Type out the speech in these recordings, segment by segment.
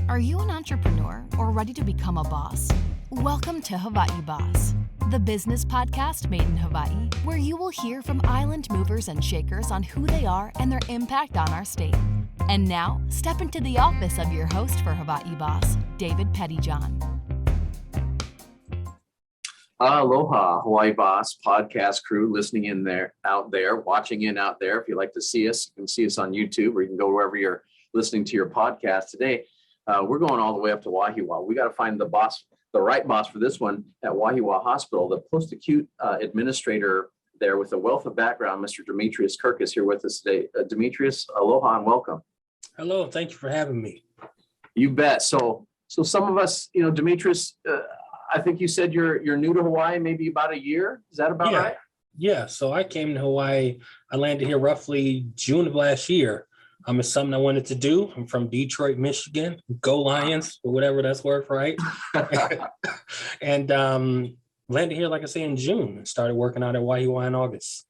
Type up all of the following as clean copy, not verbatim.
Are you an entrepreneur or ready to become a boss? Welcome to Hawaii Boss, the business podcast made in Hawaii, where you will hear from island movers and shakers on who they are and their impact on our state. And now, step into the office of your host for Hawaii Boss, David Pettijohn. Aloha, Hawaii Boss podcast crew listening in there, out there, watching in out there. If you'd like to see us, you can see us on YouTube, or you can go wherever you're listening to your podcast today. We're going all the way up to Wahiawa. We got to find the right boss for this one at Wahiawa Hospital. The Post Acute Administrator there with a wealth of background, Mr. Demetrius Kirk, is here with us today. Demetrius, aloha and welcome. Hello, thank you for having me. You bet. So some of us, Demetrius, I think you said you're new to Hawaii, maybe about a year. Is that about right? Yeah. So I came to Hawaii. I landed here roughly June of last year. It's something I wanted to do. I'm from Detroit, Michigan. Go Lions, or whatever that's worth, right? And landed here, like I say, in June. And started working out at Wahiawa in August.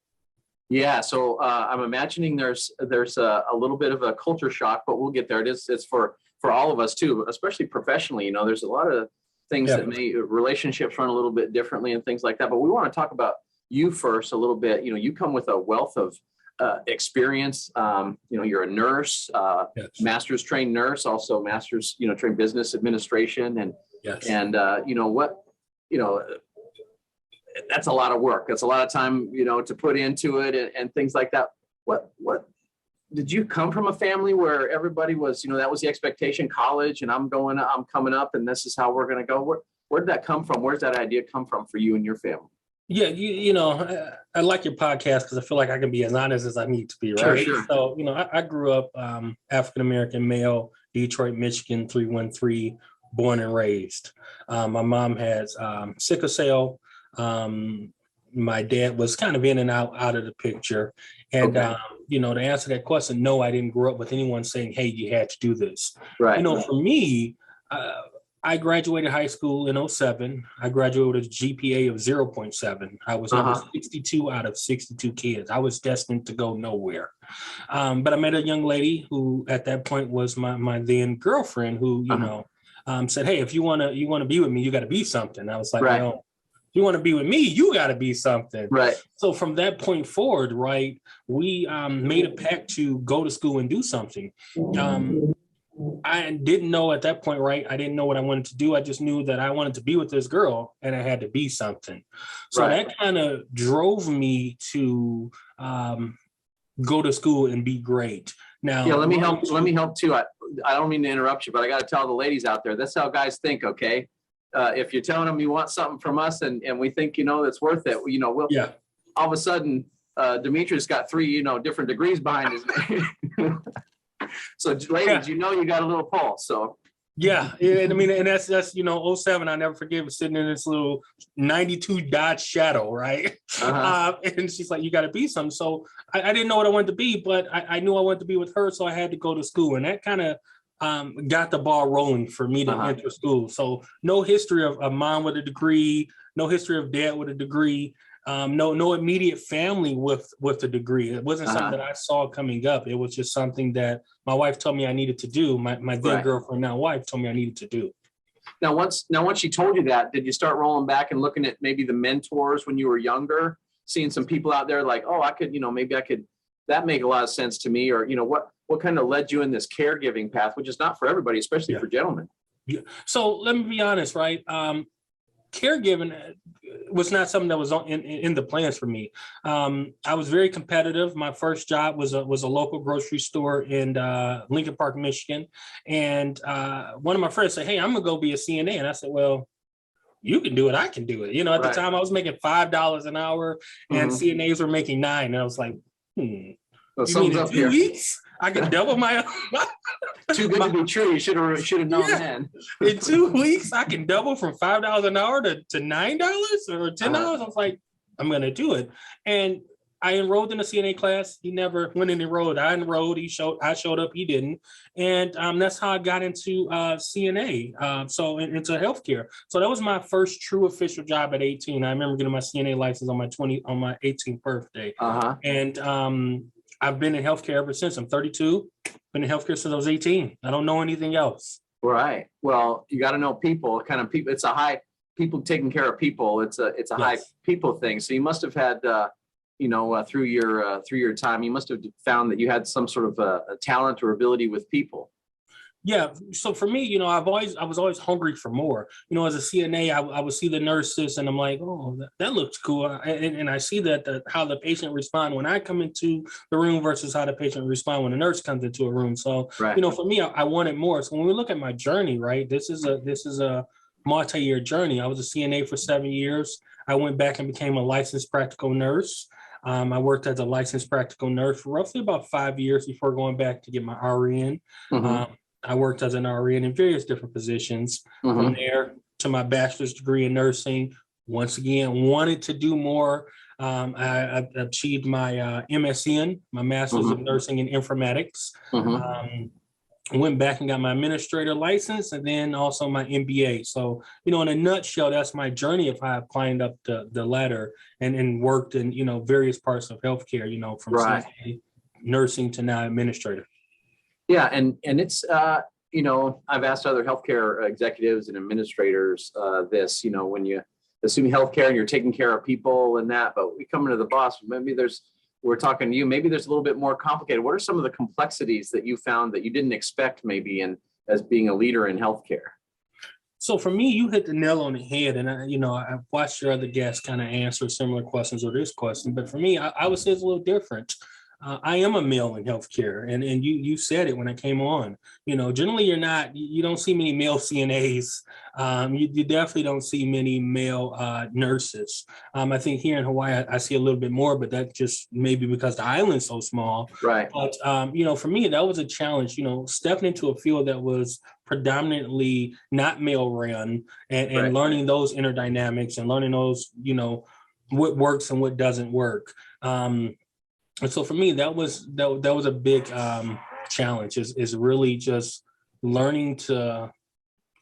Yeah. So I'm imagining there's a little bit of a culture shock, but we'll get there. It's for all of us too, especially professionally. There's a lot of things that relationships run a little bit differently and things like that. But we want to talk about you first a little bit. You come with a wealth of experience. You're a nurse, master's trained nurse, also master's, trained business administration. And, that's a lot of work. That's a lot of time, to put into it and things like that. What did you come from a family where everybody was, that was the expectation, college, and I'm coming up and this is how we're going to go. Where did that come from? Where's that idea come from for you and your family? Yeah, I like your podcast because I feel like I can be as honest as I need to be, right? Sure. So, I grew up African-American male, Detroit, Michigan, 313, born and raised. My mom has sickle cell. My dad was kind of in and out of the picture. And, to answer that question, no, I didn't grow up with anyone saying, hey, you had to do this. Right. For me, I graduated high school in 2007. I graduated with a GPA of 0.7. I was number 62 out of 62 kids. I was destined to go nowhere. But I met a young lady who at that point was my then girlfriend who, said, hey, if you want to be with me, you got to be something. I was like, right. No, if you want to be with me, you got to be something. Right. So from that point forward, right, we made a pact to go to school and do something. I didn't know at that point, right? I didn't know what I wanted to do. I just knew that I wanted to be with this girl and I had to be something. So that kind of drove me to go to school and be great. Now, let me help too. I don't mean to interrupt you, but I got to tell the ladies out there, that's how guys think. Okay. If you're telling them you want something from us and we think, that's worth it, all of a sudden, Demetrius got 3, different degrees behind his name. So ladies, you got a little pulse. So and and that's 07. I never forget, was sitting in this little 92 Dodge Shadow, right? And she's like, you got to be something. So I didn't know what I wanted to be, but I knew I wanted to be with her, so I had to go to school, and that kind of got the ball rolling for me to enter school. So no history of mom with a degree, no history of dad with a degree. No immediate family with a degree. It wasn't something that I saw coming up. It was just something that my wife told me I needed to do. My then girlfriend, now wife, told me I needed to do. Now, once she told you that, did you start rolling back and looking at maybe the mentors when you were younger, seeing some people out there like, oh, I could, maybe I could, that make a lot of sense to me? Or, what kind of led you in this caregiving path, which is not for everybody, especially for gentlemen? Yeah. So let me be honest, right? Caregiving was not something that was in the plans for me. I was very competitive. My first job was a local grocery store in Lincoln Park, Michigan. And one of my friends said, hey, I'm going to go be a CNA. And I said, well, you can do it. I can do it. At the time I was making $5 an hour and CNAs were making $9. And I was like, Well, you mean in 2 weeks? I could double my too good to be true. You should have known then. In 2 weeks, I can double from $5 an hour to $9 or $10. I was like, I'm gonna do it. And I enrolled in a CNA class. He never went and enrolled. I enrolled. I showed up. He didn't. And that's how I got into CNA. So into healthcare. So that was my first true official job at 18. I remember getting my CNA license on my 18th birthday. And I've been in healthcare ever since. I'm 32. Been in healthcare since I was 18. I don't know anything else. Right. Well, you got to know people, kind of people. It's a high people taking care of people. It's a high people thing. So you must have had, through your time, you must have found that you had some sort of a talent or ability with people. Yeah. So for me, I was always hungry for more. As a CNA, I would see the nurses and I'm like, oh, that looks cool. And I see that how the patient respond when I come into the room versus how the patient respond when a nurse comes into a room. So, right. For me, I wanted more. So when we look at my journey, right, this is a multi-year journey. I was a CNA for 7 years. I went back and became a licensed practical nurse. I worked as a licensed practical nurse for roughly about 5 years before going back to get my RN. Mm-hmm. I worked as an RN in various different positions. Mm-hmm. From there to my bachelor's degree in nursing. Once again, wanted to do more. I achieved my MSN, my Master's of Nursing in Informatics. Went back and got my administrator license and then also my MBA. So, in a nutshell, that's my journey of how I've climbed up the ladder and worked in, various parts of healthcare, from right. CNA, nursing to now administrator. Yeah, and it's I've asked other healthcare executives and administrators this, when you assume healthcare and you're taking care of people and that, but we come into the boss, maybe we're talking to you, maybe there's a little bit more complicated. What are some of the complexities that you found that you didn't expect maybe as being a leader in healthcare? So for me, you hit the nail on the head, and I've watched your other guests kind of answer similar questions or this question, but for me, I would say it's a little different. I am a male in healthcare, and you said it when I came on. Generally you don't see many male CNAs. You definitely don't see many male nurses. I think here in Hawaii, I see a little bit more, but that just maybe because the island's so small. Right. But for me, that was a challenge. Stepping into a field that was predominantly not male run and right. learning those inner dynamics and learning those, what works and what doesn't work. And so for me, that was a big challenge is really just learning to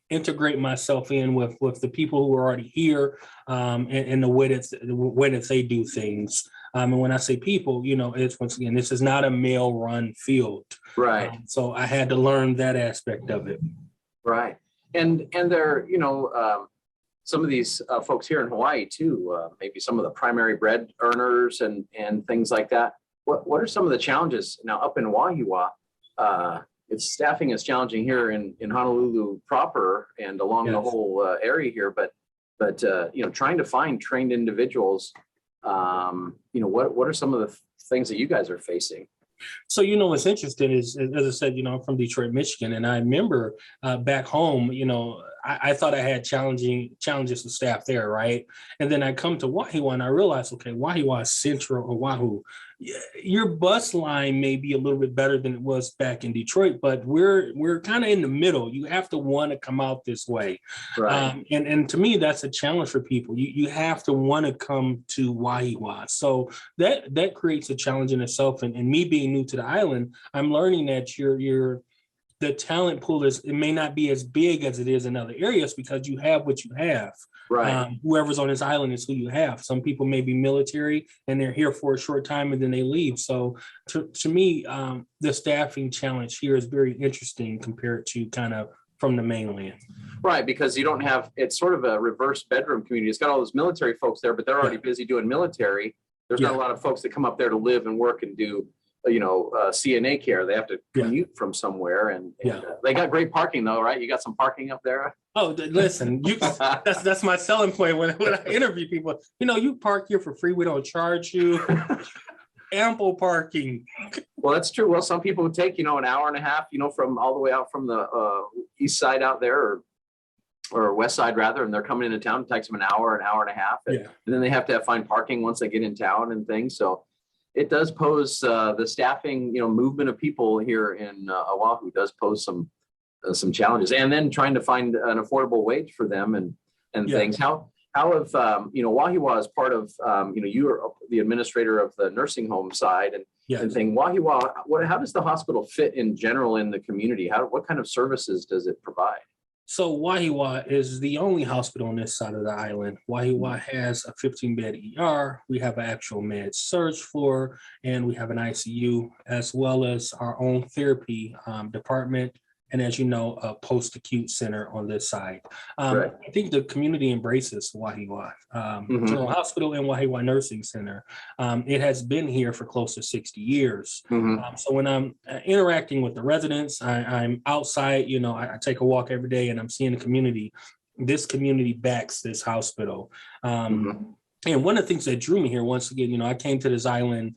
integrate myself in with the people who are already here and the way that they do things. And when I say people, it's once again, this is not a male run field. Right. So I had to learn that aspect of it. Right. And there, some of these folks here in Hawaii too, maybe some of the primary bread earners and things like that. What are some of the challenges now up in Wahiawa? Staffing is challenging here in Honolulu proper and along the whole area here, but trying to find trained individuals, what are some of the things that you guys are facing? So, what's interesting is, as I said, I'm from Detroit, Michigan, and I remember back home, I thought I had challenges with staff there, right? And then I come to Wahiawa and I realized, okay, Wahiawa is central Oahu. Your bus line may be a little bit better than it was back in Detroit, but we're kind of in the middle. You have to want to come out this way. Right. And to me, that's a challenge for people. You have to want to come to Wahiawa. So that creates a challenge in itself. And me being new to the island, I'm learning that the talent pool it may not be as big as it is in other areas because you have what you have. Right. Whoever's on this island is who you have. Some people may be military and they're here for a short time and then they leave. So to me, the staffing challenge here is very interesting compared to kind of from the mainland. Right, because you don't have, it's sort of a reverse bedroom community. It's got all those military folks there, but they're already busy doing military. There's not a lot of folks that come up there to live and work and do CNA care. They have to commute from somewhere, and they got great parking though, right? You got some parking up there. Oh, listen, that's my selling point when I interview people. You park here for free. We don't charge you. Ample parking. Well, that's true. Well, some people would take an hour and a half, from all the way out from the east side out there, or west side rather, and they're coming into town. It takes them an hour and a half, and then they have to find parking once they get in town and things. So it does pose the staffing, movement of people here in Oahu does pose some challenges, and then trying to find an affordable wage for them and things. How have Wahiawa is part of you are the administrator of the nursing home side and thing. Wahiawa, how does the hospital fit in general in the community? What kind of services does it provide? So Wahiawa is the only hospital on this side of the island. Wahiawa has a 15-bed ER. We have an actual med surg floor, and we have an ICU, as well as our own therapy department and as you know, a post acute center on this side. Right. I think the community embraces Wahiawa General Hospital and Wahiawa Nursing Center. It has been here for close to 60 years. So when I'm interacting with the residents, I'm outside, I take a walk every day and I'm seeing the community. This community backs this hospital. And one of the things that drew me here, once again, I came to this island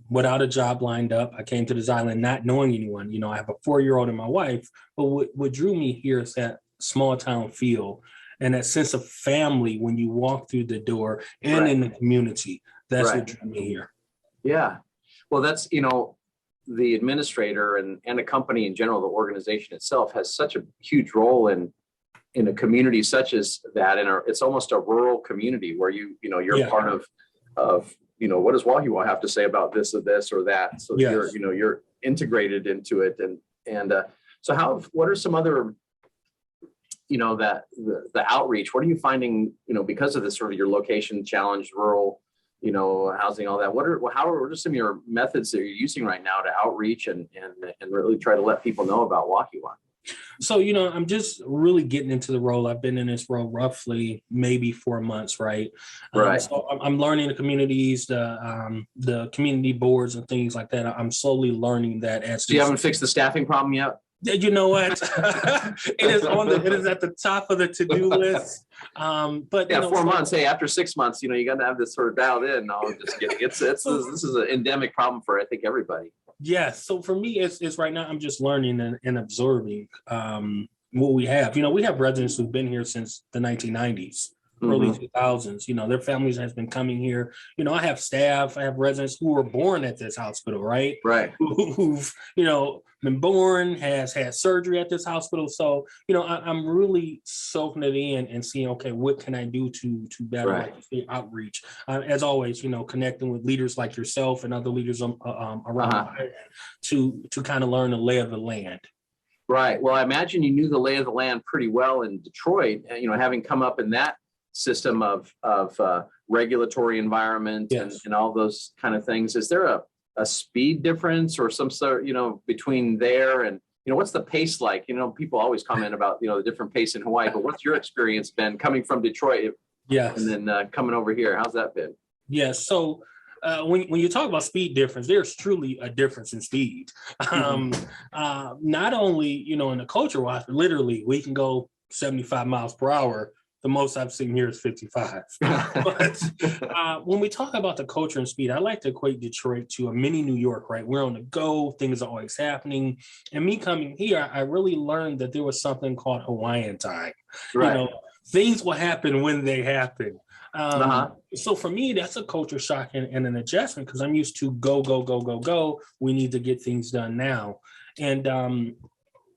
without a job lined up. I came to this island not knowing anyone. I have a 4-year-old and my wife, but what drew me here is that small town feel and that sense of family when you walk through the door and in the community. That's what drew me here. Yeah. Well, that's, the administrator and a company in general, the organization itself has such a huge role in a community such as that. And it's almost a rural community where you're part of what does Wahiawa have to say about this or this or that? So you're integrated into it. And so what are some other, that the outreach, what are you finding, because of this sort of your location challenge, rural, housing, all that, what are some of your methods that you're using right now to outreach and really try to let people know about Wahiawa? So, I'm just really getting into the role. I've been in this role roughly maybe 4 months, right? So I'm learning the communities, the community boards and things like that. I'm slowly learning that. So you haven't fixed the staffing problem yet? You know what? It is at the top of the to-do list. But 4 months. Hey, after 6 months, you got to have this sort of dialed in. No, I'm just kidding. This is an endemic problem for I think everybody. Yes. So for me, it's right now I'm just learning and observing what we have. We have residents who've been here since the 1990s, early 2000s. Their families has been coming here. I have staff, I have residents who were born at this hospital, right? Right. Who've been born, has had surgery at this hospital. So I'm really soaking it in and seeing, okay, what can I do to better outreach? As always, connecting with leaders like yourself and other leaders around to kind of learn the lay of the land. Right. Well, I imagine you knew the lay of the land pretty well in Detroit. Having come up in that system of regulatory environment and all those kind of things. Is there a speed difference or some sort, between there and, what's the pace like? People always comment about, the different pace in Hawaii, but what's your experience been coming from Detroit? Yes. And then coming over here? How's that been? Yes. So when you talk about speed difference, there's truly a difference in speed. Not only, in the culture wise, but literally we can go 75 miles per hour. The most I've seen here is 55. But when we talk about the culture and speed, I like to equate Detroit to a mini New York, right? We're on the go, things are always happening. And me coming here, I really learned that there was something called Hawaiian time. Right. Things will happen when they happen. So for me, that's a culture shock and an adjustment because I'm used to go, go, go, go, go. We need to get things done now. And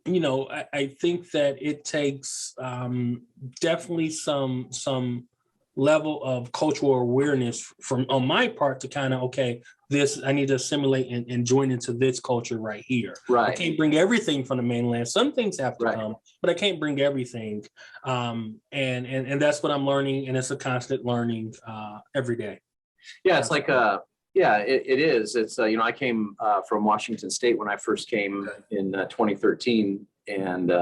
I think that it takes definitely some level of cultural awareness on my part to kind of, okay, I need to assimilate and join into this culture right here. Right. I can't bring everything from the mainland. Some things have to come, but I can't bring everything. And that's what I'm learning. And it's a constant learning every day. Yeah. It's like, it is. It's, I came from Washington State when I first came in 2013. And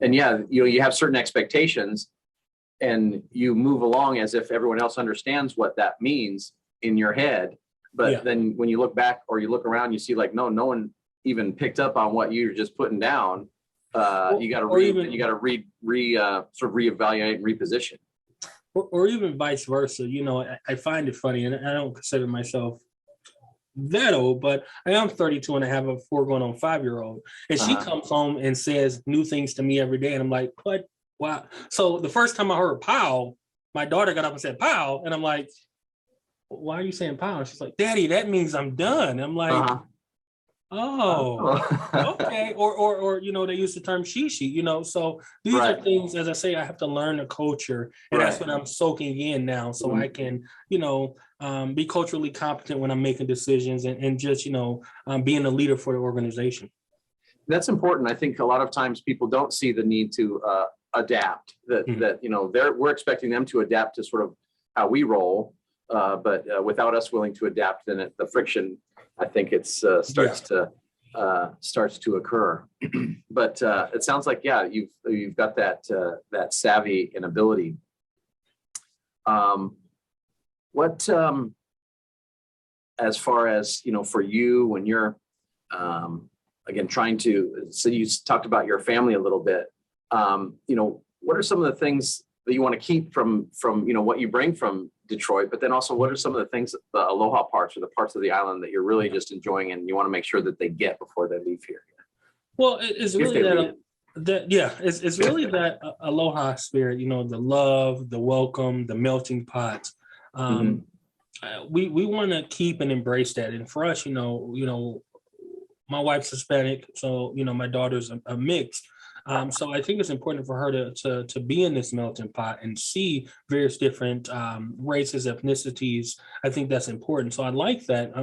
you have certain expectations and you move along as if everyone else understands what that means in your head. But then when you look back or you look around, you see like, no one even picked up on what you're just putting down. You got to sort of reevaluate and reposition. Or even vice versa. I find it funny, and I don't consider myself that old, but I am 32 and I have a 4 going on 5-year-old. And she comes home and says new things to me every day. And I'm like, what? Wow. So the first time I heard pow, my daughter got up and said pow. And I'm like, why are you saying pow? And she's like, Daddy, that means I'm done. I'm like, oh, okay. Or they use the term shishi, so these are things, as I say, I have to learn the culture, and that's what I'm soaking in now, so I can, be culturally competent when I'm making decisions and just, being a leader for the organization. That's important. I think a lot of times people don't see the need to adapt, that we're expecting them to adapt to sort of how we roll, but without us willing to adapt, then the friction, I think it's starts to starts to occur. But it sounds like, yeah, you've got that savvy and ability. What as far as, for you, when you're again trying to, so you talked about your family a little bit, what are some of the things that you want to keep from what you bring from Detroit, but then also what are some of the things, the aloha parts or the parts of the island that you're really just enjoying and you want to make sure that they get before they leave here? Well, it's really it's really that aloha spirit, the love, the welcome, the melting pot. We want to keep and embrace that. And for us, my wife's Hispanic, so my daughter's a mix. So I think it's important for her to be in this melting pot and see various different races, ethnicities. I think that's important. So I like that,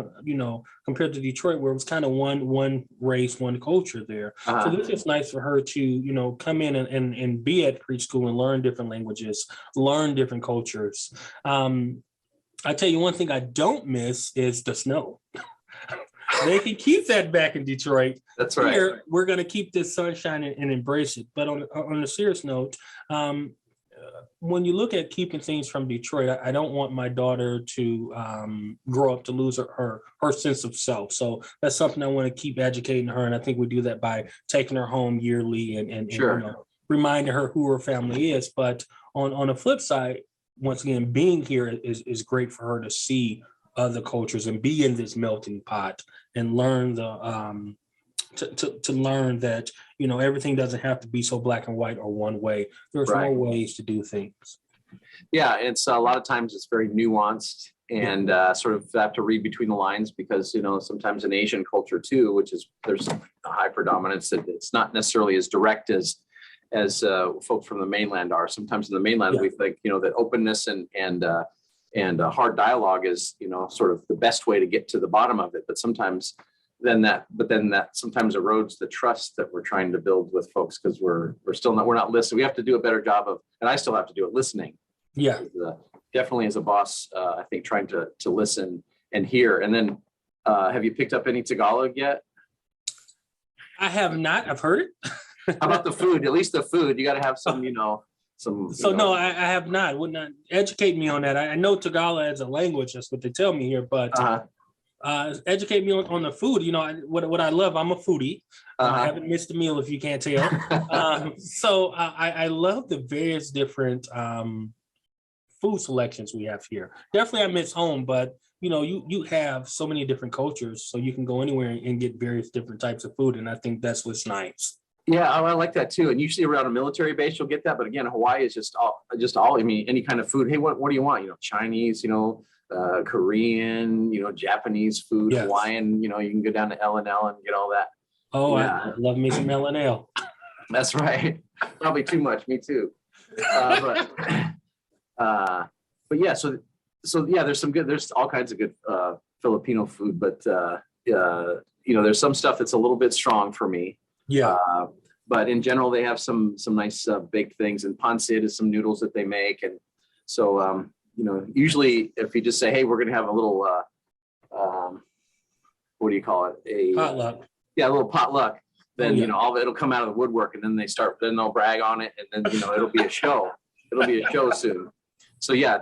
compared to Detroit, where it was kind of one race, one culture there. So this is nice for her to, come in and be at preschool and learn different languages, learn different cultures. I tell you one thing I don't miss is the snow. They can keep that back in Detroit. That's right. Here, we're going to keep this sunshine and embrace it. But on a serious note, when you look at keeping things from Detroit, I don't want my daughter to grow up to lose her sense of self. So that's something I want to keep educating her. And I think we do that by taking her home yearly and reminding her who her family is. But on the flip side, once again, being here is great for her to see other cultures and be in this melting pot and learn to learn that everything doesn't have to be so black and white or one way. There's more ways to do things. Yeah, it's a lot of times it's very nuanced and sort of have to read between the lines because sometimes in Asian culture too, there's a high predominance that it's not necessarily as direct as folks from the mainland are. Sometimes in the mainland we think that openness and hard dialogue is, sort of the best way to get to the bottom of it. But sometimes that sometimes erodes the trust that we're trying to build with folks because we're not listening. We have to do a better job and I still have to do it, listening. Yeah. Definitely as a boss, I think trying to listen and hear. And then have you picked up any Tagalog yet? I have not. I've heard it. How about the food? At least the food. You got to have some, No, I have not. Would not educate me on that. I know Tagalog as a language. That's what they tell me here. But educate me on the food. What I love. I'm a foodie. I haven't missed a meal if you can't tell. So I love the various different food selections we have here. Definitely I miss home, but you have so many different cultures, so you can go anywhere and get various different types of food, and I think that's what's nice. Yeah, I like that too. And usually around a military base, you'll get that. But again, Hawaii is just all. I mean, any kind of food. Hey, what do you want? Chinese, Korean, Japanese food, yes. Hawaiian. You can go down to L&L and get all that. Oh, yeah. I love me some L&L. That's right. Probably too much. Me too. But yeah. So yeah, there's all kinds of good Filipino food, but there's some stuff that's a little bit strong for me. Yeah. But in general, they have some nice baked things, and pancit is some noodles that they make. And so, usually if you just say, hey, we're going to have a little, what do you call it? A potluck. Yeah, a little potluck. Then, it'll come out of the woodwork, and then they'll brag on it. And then, it'll be a show. It'll be a show soon. So yeah,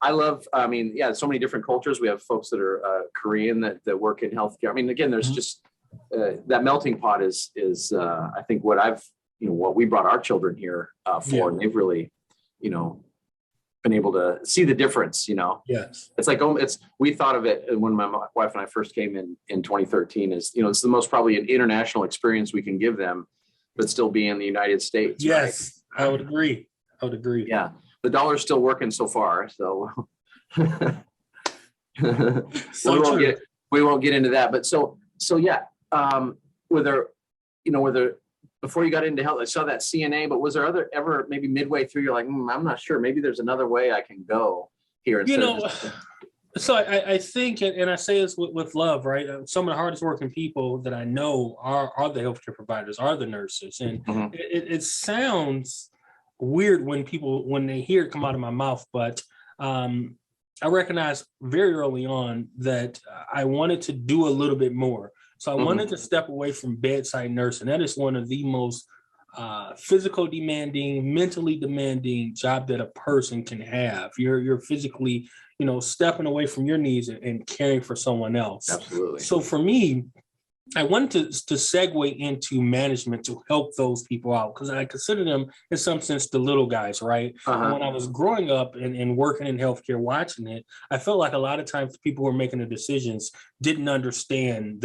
I love, so many different cultures. We have folks that are Korean that work in healthcare. I mean, again, there's just, that melting pot is I think what we brought our children here for, and they've really, been able to see the difference. Yes, it's like we thought of it when my wife and I first came in 2013 is it's the most probably an international experience we can give them, but still be in the United States. Yes, right? I would agree. Yeah, the dollar's still working so far, so we won't get into that, but so yeah. Whether before you got into health, I saw that CNA, but was there ever maybe midway through, you're like, I'm not sure, maybe there's another way I can go here. So I think, and I say this with love, right? Some of the hardest working people that I know are the healthcare providers, are the nurses. And it sounds weird when they hear it come out of my mouth, but I recognized very early on that I wanted to do a little bit more. So I wanted to step away from bedside nursing. That is one of the most physical demanding, mentally demanding job that a person can have. You're physically, stepping away from your needs and caring for someone else. Absolutely. So for me, I wanted to segue into management to help those people out, because I consider them in some sense the little guys, right? And when I was growing up and working in healthcare, watching it, I felt like a lot of times the people who were making the decisions didn't understand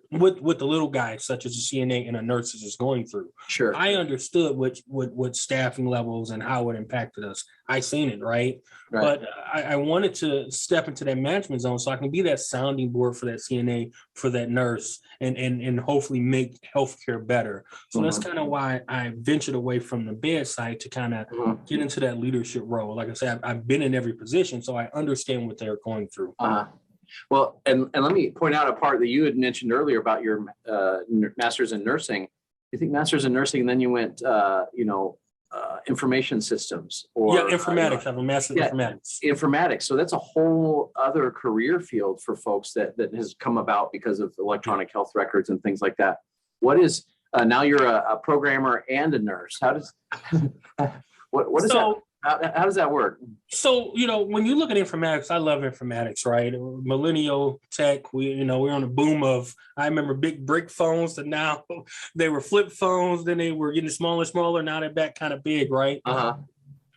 what the little guys, such as a CNA and a nurse, is going through. Sure. I understood what staffing levels and how it impacted us. I seen it, right? But I wanted to step into that management zone so I can be that sounding board for that CNA, for that nurse, and hopefully make healthcare better. So that's kind of why I ventured away from the bedside to kind of get into that leadership role. Like I said, I've been in every position, so I understand what they're going through. Well, and let me point out a part that you had mentioned earlier about your master's in nursing. You think master's in nursing, and then you went, information systems or informatics. I have a master's in informatics. Informatics. So that's a whole other career field for folks that has come about because of electronic health records and things like that. What is now you're a programmer and a nurse? How does what is that? How does that work? So, when you look at informatics, I love informatics, right? Millennial tech, we're on a boom of, I remember big brick phones, and now they were flip phones, then they were getting smaller and smaller, now they're back kind of big, right?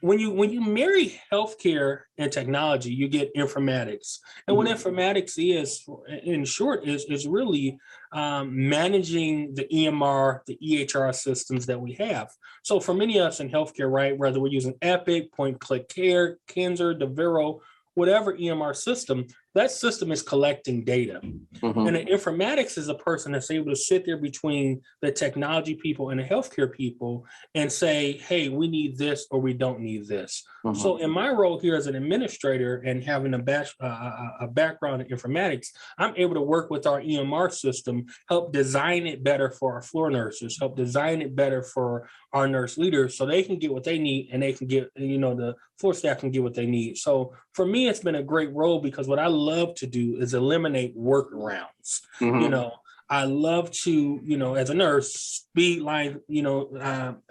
When you marry healthcare and technology, you get informatics. And what informatics is, in short, is really managing the EMR, the EHR systems that we have. So for many of us in healthcare, right, whether we're using Epic, Point Click Care, Kinzer, Devero, whatever EMR system, that system is collecting data. And the informatics is a person that's able to sit there between the technology people and the healthcare people and say, hey, we need this or we don't need this. So in my role here as an administrator and having a background in informatics, I'm able to work with our EMR system, help design it better for our floor nurses, help design it better for our nurse leaders so they can get what they need and they can get, the floor staff can get what they need. So for me, it's been a great role because what I love to do is eliminate workarounds. I love to, as a nurse, speed line,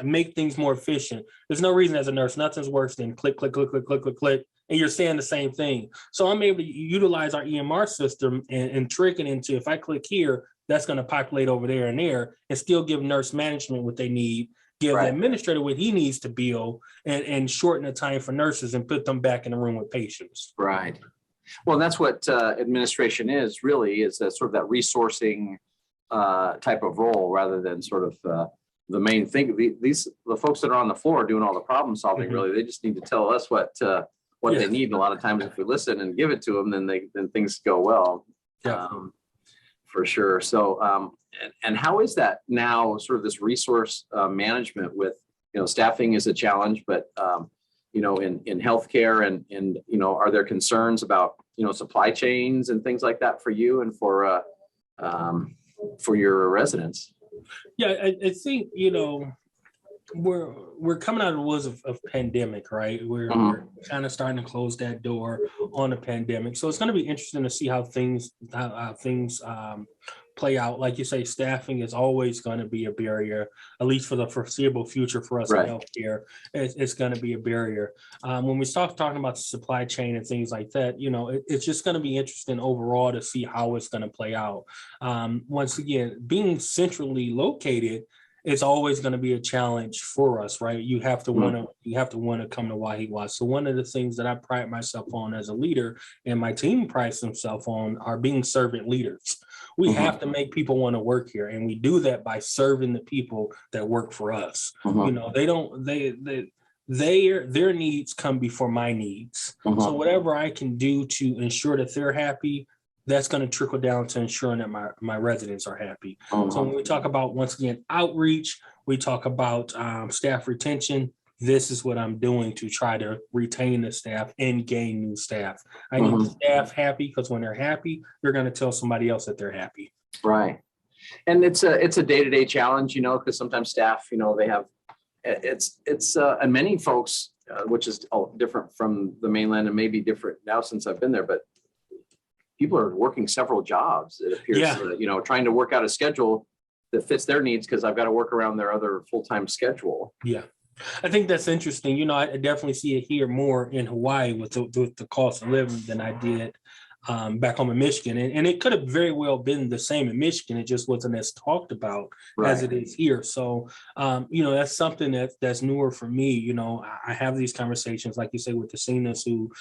make things more efficient. There's no reason as a nurse, nothing's worse than click, click, click, click, click, click, click, and you're saying the same thing. So I'm able to utilize our EMR system and trick it into, if I click here, that's going to populate over there and still give nurse management what they need, give the administrator what he needs to bill, and shorten the time for nurses and put them back in the room with patients. Right. Well, that's what administration is that sort of that resourcing type of role rather than sort of the main thing. The folks that are on the floor doing all the problem solving, really, they just need to tell us what they need. And a lot of times if we listen and give it to them, then things go well. For sure. So, and how is that now, sort of this resource management with, staffing is a challenge, but in healthcare and are there concerns about, supply chains and things like that for you and for your residents? Yeah, I think, we're coming out of the woods of pandemic, right? We're kind of starting to close that door on the pandemic. So it's going to be interesting to see how things play out. Like you say, staffing is always going to be a barrier, at least for the foreseeable future for us in healthcare. It's going to be a barrier. When we start talking about the supply chain and things like that, it's just going to be interesting overall to see how it's going to play out. Once again, being centrally located, it's always going to be a challenge for us, right? You have to want to come to Wahiawa. So one of the things that I pride myself on as a leader, and my team prides themselves on, are being servant leaders. We have to make people want to work here, and we do that by serving the people that work for us. Their needs come before my needs. So whatever I can do to ensure that they're happy, that's going to trickle down to ensuring that my residents are happy. So when we talk about, once again, outreach, we talk about staff retention. This is what I'm doing to try to retain the staff and gain new staff. I need the staff happy, because when they're happy, they're going to tell somebody else that they're happy. Right. And it's a day-to-day challenge, because sometimes staff, they have, and many folks, which is different from the mainland and maybe different now since I've been there, but people are working several jobs. It appears, trying to work out a schedule that fits their needs because I've got to work around their other full-time schedule. Yeah. I think that's interesting. I definitely see it here more in Hawaii with the cost of living than I did back home in Michigan. And it could have very well been the same in Michigan. It just wasn't as talked about as it is here. So, that's something that's newer for me. I have these conversations, like you say, with the seniors who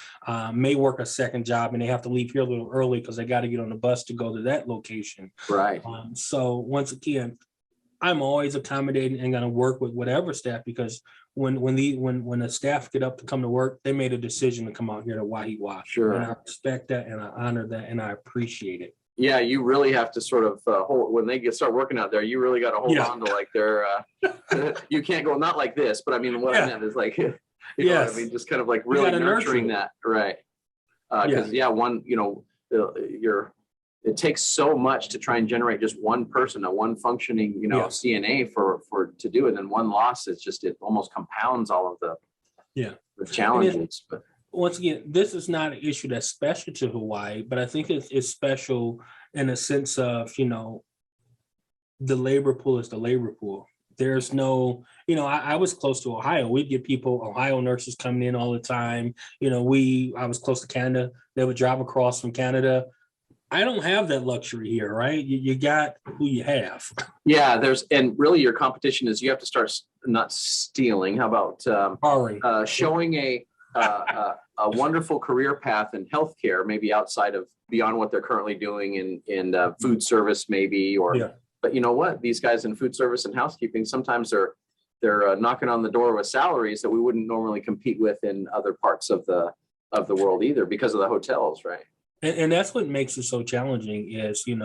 may work a second job and they have to leave here a little early because they got to get on the bus to go to that location. Right. So once again, I'm always accommodating and going to work with whatever staff, because when the staff get up to come to work, they made a decision to come out here to Wahiawa. Sure. And I respect that and I honor that and I appreciate it. Yeah, you really have to sort of hold when they start working out there. You really got to hold on to like their. You can't go not like this, but I mean what I meant is like, know what I mean, just kind of like really nurturing that, right? Because it takes so much to try and generate just one person, one functioning, CNA to do it. And one loss, it almost compounds all of the challenges. But once again, this is not an issue that's special to Hawaii, but I think it's special in a sense of, the labor pool is the labor pool. There's no, I was close to Ohio. We'd get Ohio nurses coming in all the time. I was close to Canada. They would drive across from Canada. I don't have that luxury here, right? You got who you have. Yeah, and really your competition is you have to start not stealing. How about showing a wonderful career path in healthcare, maybe outside of beyond what they're currently doing in food service, maybe, but you know what? These guys in food service and housekeeping, sometimes they're knocking on the door with salaries that we wouldn't normally compete with in other parts of the world either because of the hotels, right? And that's what makes it so challenging is, when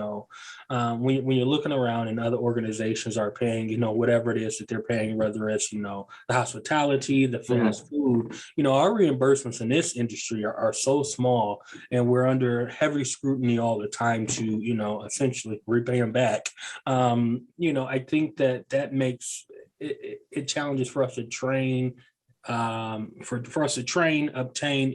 you're looking around and other organizations are paying, whatever it is that they're paying, whether it's, the hospitality, the fast food, our reimbursements in this industry are so small and we're under heavy scrutiny all the time to, essentially repay them back. I think that makes it challenges for us to train, obtain,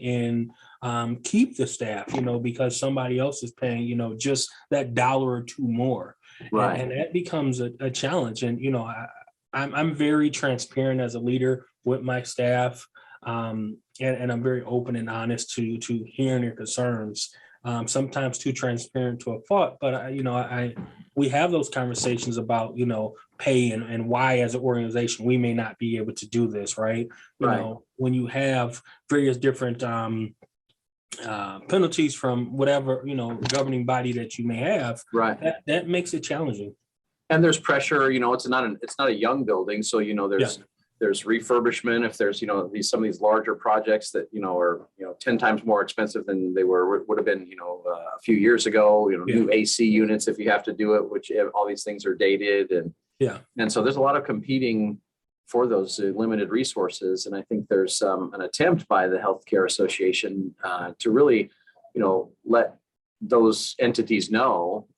and keep the staff, because somebody else is paying, just that dollar or two more. Right. And that becomes a challenge. And, I'm very transparent as a leader with my staff. And I'm very open and honest to hearing their concerns. Sometimes too transparent to a fault, but we have those conversations about, pay and why as an organization, we may not be able to do this, right? When you have various different, penalties from whatever governing body that you may have, right? That makes it challenging. And there's pressure. It's not a young building, so there's refurbishment. If there's some of these larger projects that are 10 times more expensive than they would have been a few years ago. New AC units if you have to do it, which all these things are dated and so there's a lot of competing for those limited resources. And I think there's an attempt by the Healthcare Association to really, let those entities know,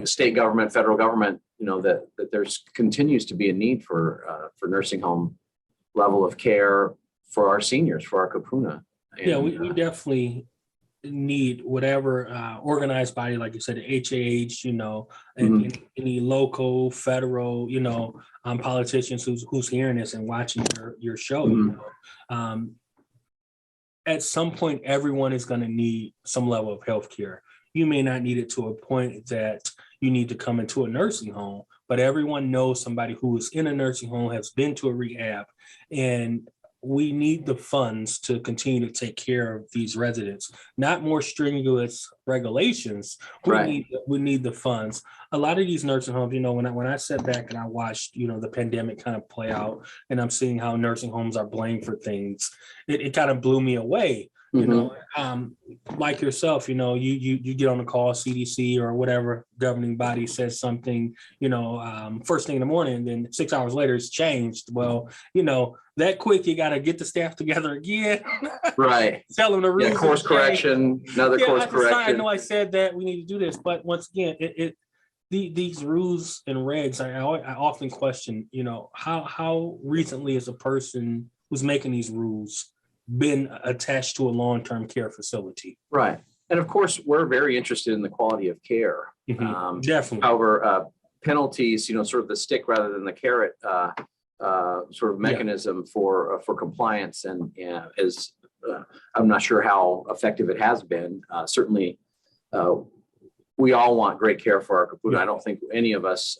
state government, federal government, that there's continues to be a need for nursing home level of care for our seniors, for our kapuna. And, we definitely need whatever organized body, like you said, the HAH, and any local, federal, politicians who's hearing this and watching your show. At some point, everyone is going to need some level of healthcare. You may not need it to a point that you need to come into a nursing home, but everyone knows somebody who is in a nursing home, has been to a rehab, and we need the funds to continue to take care of these residents, not more strenuous regulations. We need the funds. A lot of these nursing homes, when I sat back and I watched, the pandemic kind of play out, and I'm seeing how nursing homes are blamed for things, it kind of blew me away. Like yourself, you get on the call, CDC or whatever governing body says something, first thing in the morning, and then 6 hours later it's changed. Well, that quick, you got to get the staff together again. Right. Tell them the rules. Yeah, course correction, another course correction. I know I said that we need to do this, but once again, these rules and regs, I often question, how recently is a person who's making these rules been attached to a long-term care facility? Right. And of course, we're very interested in the quality of care. Definitely. However, penalties, sort of the stick rather than the carrot sort of mechanism for compliance, and is I'm not sure how effective it has been. Certainly, we all want great care for our kapuna. I don't think any of us,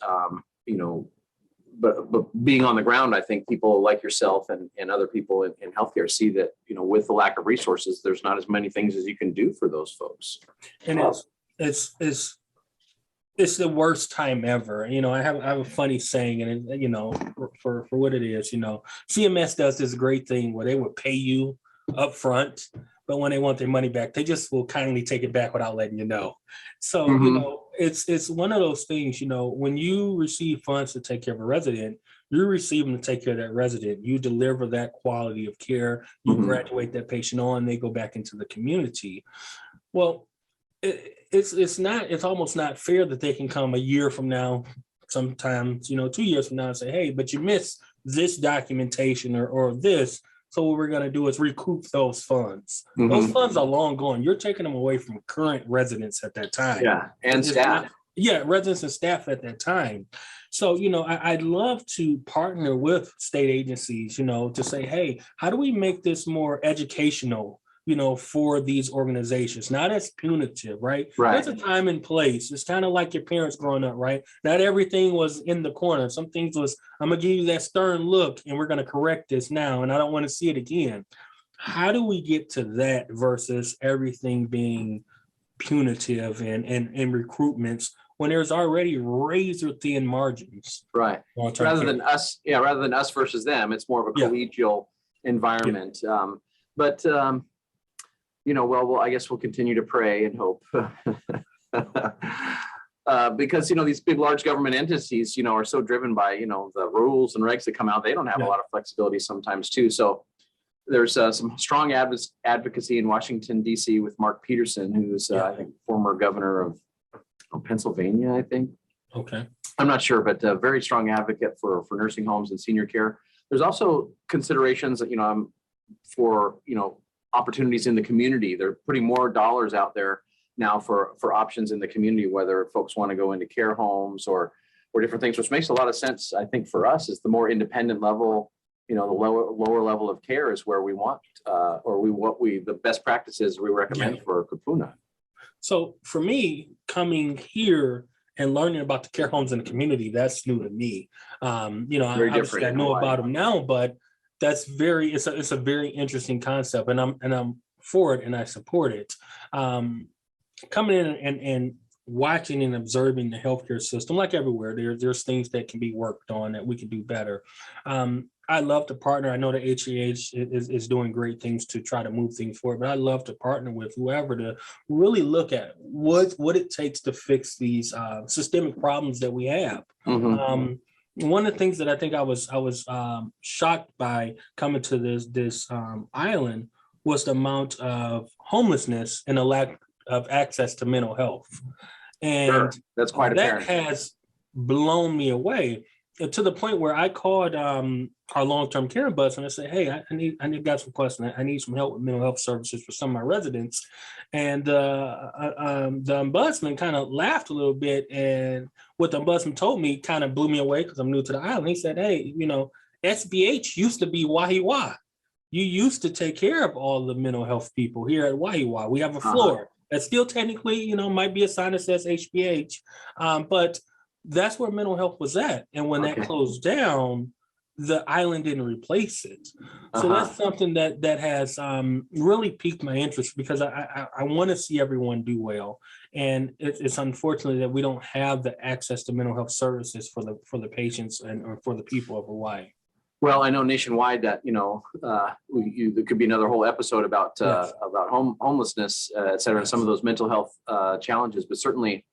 but being on the ground, I think people like yourself and other people in healthcare see that, with the lack of resources, there's not as many things as you can do for those folks. And it's the worst time ever. I have a funny saying, and for what it is, CMS does this great thing where they would pay you up front, but when they want their money back, they just will kindly take it back without letting you know. So, it's one of those things, when you receive funds to take care of a resident, you receive them to take care of that resident. You deliver that quality of care, you graduate that patient on, they go back into the community. Well, it's almost not fair that they can come a year from now, sometimes, 2 years from now, and say, hey, but you missed this documentation or this. So what we're going to do is recoup those funds. Those funds are long gone. You're taking them away from current residents at that time. Yeah, and staff. Residents and staff at that time. So, I'd love to partner with state agencies, to say, hey, how do we make this more educational, for these organizations, not as punitive, right? There's a time and place. It's kind of like your parents growing up, right? Not everything was in the corner. Some things was, I'm going to give you that stern look and we're going to correct this now, and I don't want to see it again. How do we get to that versus everything being punitive and recruitments when there's already razor thin margins? Right. Rather than us versus them, it's more of a collegial environment. Well, I guess we'll continue to pray and hope because, these big, large government entities, are so driven by, the rules and regs that come out. They don't have a lot of flexibility sometimes too. So there's some strong advocacy in Washington, D.C. with Mark Peterson, who's, I think, former governor of Pennsylvania, I think. Okay. I'm not sure, but a very strong advocate for nursing homes and senior care. There's also considerations that, for, opportunities in the community. They're putting more dollars out there now for options in the community, whether folks want to go into care homes or different things, which makes a lot of sense. I think for us is the more independent level, the lower level of care is where we want, the best practices we recommend for kapuna. So for me, coming here and learning about the care homes in the community, that's new to me. Obviously I know about them now, but that's it's a very interesting concept, and I'm for it and I support it. Coming in and watching and observing the healthcare system, like everywhere, there's things that can be worked on that we can do better. I love to partner. I know the HAH is doing great things to try to move things forward, but I love to partner with whoever to really look at what it takes to fix these systemic problems that we have. One of the things that I think I was shocked by coming to this island was the amount of homelessness and the lack of access to mental health, and that's quite apparent. That has blown me away to the point where I called our long-term care ombudsman and I said, "Hey, I got some questions. I need some help with mental health services for some of my residents." And the ombudsman kind of laughed a little bit, and what the ombudsman told me kind of blew me away because I'm new to the island. He said, "Hey, SBH used to be Wahiawa. You used to take care of all the mental health people here at Wahiawa. We have a floor that still technically, might be assigned that says HBH, but that's where mental health was at. And when that closed down, the island didn't replace it. So that's something that has really piqued my interest because I want to see everyone do well. And it's unfortunate that we don't have the access to mental health services for the patients or for the people of Hawaii. Well, I know nationwide that, there could be another whole episode about homelessness, et cetera, and some of those mental health challenges, but certainly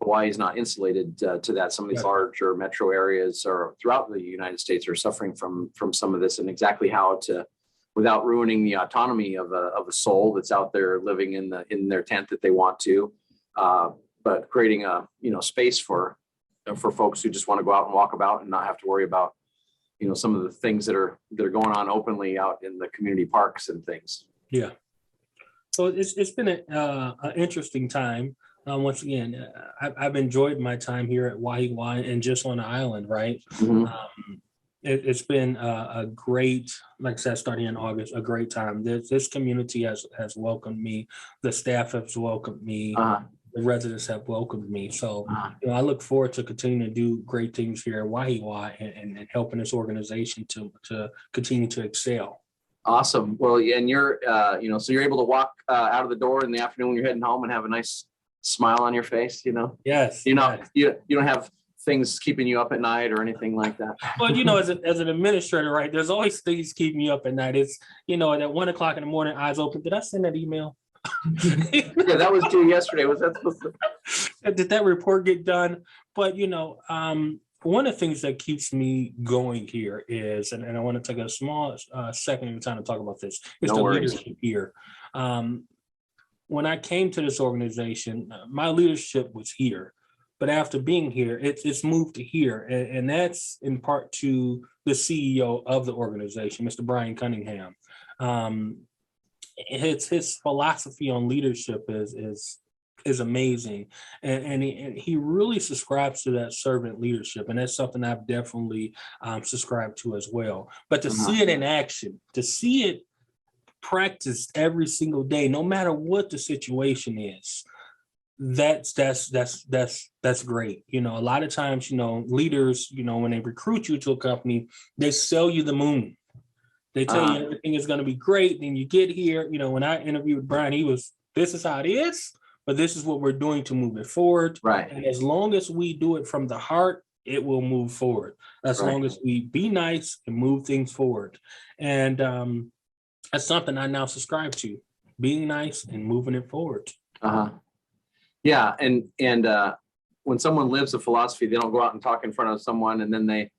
Hawaii is not insulated to that. Some of these larger metro areas or throughout the United States are suffering from some of this, and exactly how to, without ruining the autonomy of a soul that's out there living in their tent that they want to, but creating a space for folks who just want to go out and walk about and not have to worry about some of the things that are going on openly out in the community parks and things. Yeah. So it's been an interesting time. Once again, I've enjoyed my time here at Wahiawa and just on the island, right? It's been a great, like I said, starting in August, a great time. This community has welcomed me. The staff has welcomed me. The residents have welcomed me. So I look forward to continuing to do great things here at Wahiawa and helping this organization to continue to excel. Awesome. Well, and you're, so you're able to walk out of the door in the afternoon when you're heading home and have a nice smile on your face, Yes. You don't have things keeping you up at night or anything like that. Well, as an administrator, right, there's always things keeping you up at night. It's, at 1 o'clock in the morning, eyes open. Did I send that email? Yeah, that was due yesterday. Was that supposed to? Did that report get done? But, one of the things that keeps me going here is, and I want to take a small second of time to talk about this, is the leadership here. When I came to this organization, my leadership was here. But after being here, it's moved to here. And that's in part to the CEO of the organization, Mr. Brian Cunningham. His philosophy on leadership is amazing. And he really subscribes to that servant leadership. And that's something I've definitely subscribed to as well. But to see it in action, to see it practiced every single day, no matter what the situation is, that's great. A lot of times, leaders, when they recruit you to a company, they sell you the moon. They tell you everything is going to be great. Then you get here, when I interviewed Brian, this is how it is, but this is what we're doing to move it forward. Right. And as long as we do it from the heart, it will move forward. As long as we be nice and move things forward. And that's something I now subscribe to, being nice and moving it forward. Yeah. And when someone lives a philosophy, they don't go out and talk in front of someone and then they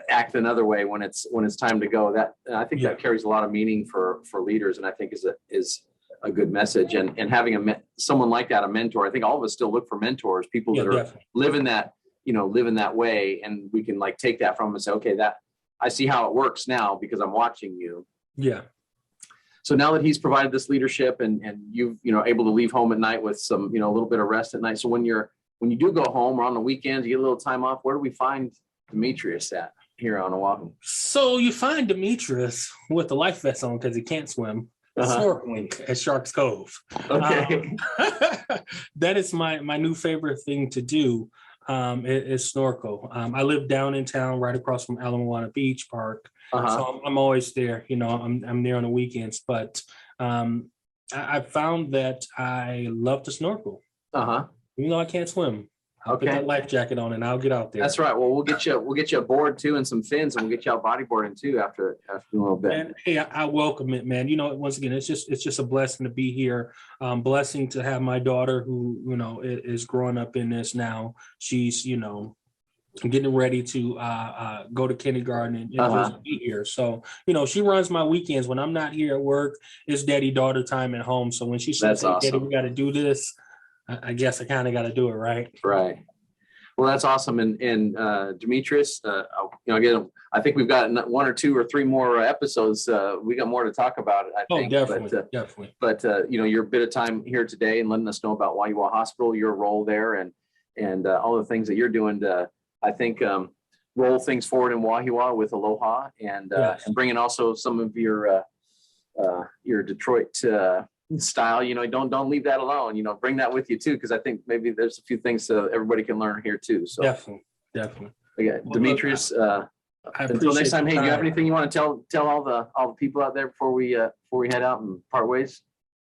act another way when it's time to go. That I think that carries a lot of meaning for leaders, and I think is a good message. And having someone like that, a mentor, I think all of us still look for mentors, people that are living that way, and we can take that from them and say, okay, that I see how it works now because I'm watching you. Yeah. So now that he's provided this leadership and you've able to leave home at night with some a little bit of rest at night. So when you do go home or on the weekends, you get a little time off, where do we find Demetrius at here on Oahu? So you find Demetrius with the life vest on because he can't swim, snorkeling at Sharks Cove. Okay. That is my new favorite thing to do. Is snorkel. I live down in town, right across from Ala Moana Beach Park. So I'm always there. I'm there on the weekends. But I found that I love to snorkel. Even though I can't swim. I'll put that life jacket on and I'll get out there. That's right. Well, we'll get you a board too and some fins, and we'll get you out bodyboarding too after a little bit. And hey, I welcome it, man. Once again, it's just a blessing to be here. Blessing to have my daughter who, is growing up in this now. She's, getting ready to go to kindergarten and just be here. So, she runs my weekends. When I'm not here at work, it's daddy-daughter time at home. So when she says, hey, Daddy, we got to do this, I guess I kind of got to do it, right? Right. Well, that's awesome. And Demetrius, again, I think we've got 1 or 2 or 3 more episodes. We got more to talk about it, I think. Definitely. But your bit of time here today and letting us know about Wahiawa Hospital, your role there, and all the things that you're doing to, I think, roll things forward in Wahiawa with Aloha and bringing also some of your Detroit style, don't leave that alone, bring that with you too, because I think maybe there's a few things everybody can learn here too. So definitely. Yeah, Demetrius, until next time, hey, do you have anything you want to tell all the people out there before we head out and part ways?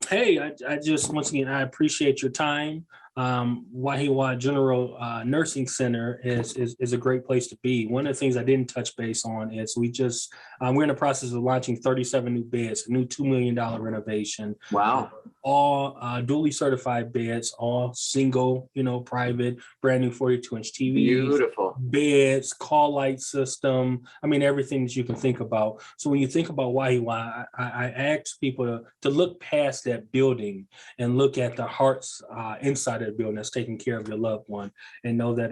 Hey, I just, once again, I appreciate your time. Wahiawa General Nursing Center is a great place to be. One of the things I didn't touch base on is we're in the process of launching 37 new beds, a new $2 million renovation. Wow. All duly certified beds, all single, private, brand new 42-inch TVs. Beautiful. Beds, call light system. I mean, everything that you can think about. So when you think about Wahiawa, I ask people to look past that building and look at the hearts inside of the building that's taking care of your loved one, and know that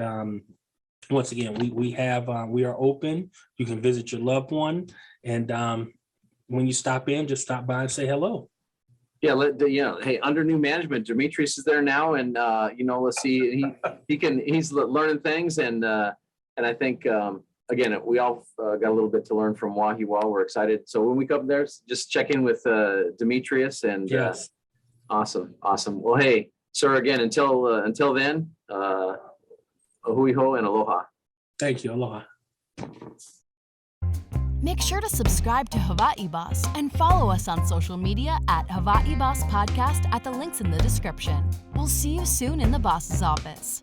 once again, we are open. You can visit your loved one, and when you stop in, just stop by and say hello. Yeah, hey, under new management, Demetrius is there now, and let's see, he's learning things, and I think again, we all got a little bit to learn from Wahiawa. We're excited. So when we come there, just check in with Demetrius, and yes, awesome. Well, hey, sir, again, until then, hui ho and aloha. Thank you, aloha. Make sure to subscribe to Hawaii Boss and follow us on social media at Hawaii Boss Podcast at the links in the description. We'll see you soon in the boss's office.